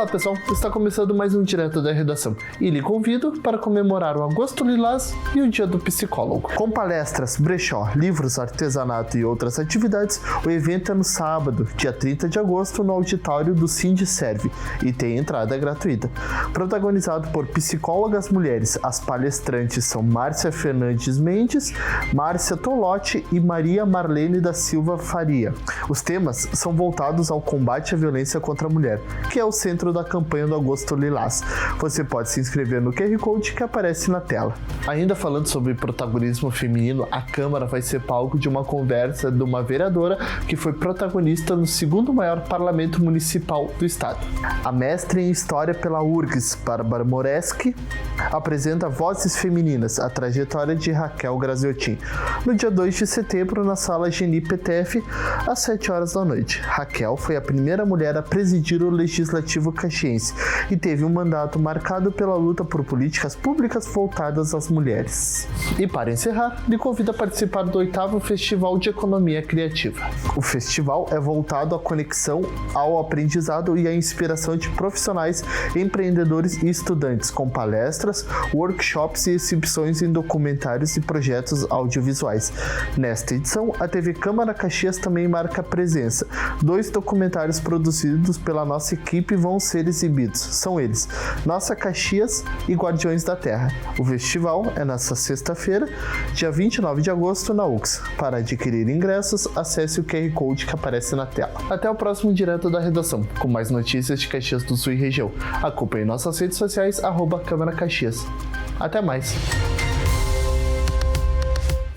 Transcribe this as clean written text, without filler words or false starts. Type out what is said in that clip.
Olá pessoal, está começando mais um Direto da Redação e lhe convido para comemorar o Agosto Lilás e o Dia do Psicólogo. Com palestras, brechó, livros, artesanato e outras atividades, o evento é no sábado, dia 30 de agosto, no auditório do Sindiserve e tem entrada gratuita. Protagonizado por psicólogas mulheres, as palestrantes são Márcia Fernandes Mendes, Márcia Tolotti e Maria Marlene da Silva Faria. Os temas são voltados ao combate à violência contra a mulher, que é o centro da campanha do Agosto Lilás. Você pode se inscrever no QR Code que aparece na tela. Ainda falando sobre protagonismo feminino, a Câmara vai ser palco de uma conversa de uma vereadora que foi protagonista no segundo maior parlamento municipal do estado. A mestre em História pela URGS, Bárbara Moreschi, apresenta Vozes Femininas, a trajetória de Raquel Graziotin, no dia 2 de setembro na sala Geni PTF, às 7 horas da noite. Raquel foi a primeira mulher a presidir o Legislativo caxiense e teve um mandato marcado pela luta por políticas públicas voltadas às mulheres. E para encerrar, lhe convido a participar do 8º Festival de Economia Criativa. O festival é voltado à conexão, ao aprendizado e à inspiração de profissionais, empreendedores e estudantes, com palestras, workshops e exibições em documentários e projetos audiovisuais. Nesta edição, a TV Câmara Caxias também marca presença. 2 documentários produzidos pela nossa equipe vão ser exibidos. São eles: Nossa Caxias e Guardiões da Terra. O festival é nesta sexta-feira, dia 29 de agosto, na UX. Para adquirir ingressos, acesse o QR Code que aparece na tela. Até o próximo Direto da Redação, com mais notícias de Caxias do Sul e região. Acompanhe nossas redes sociais, @Câmara Caxias. Até mais!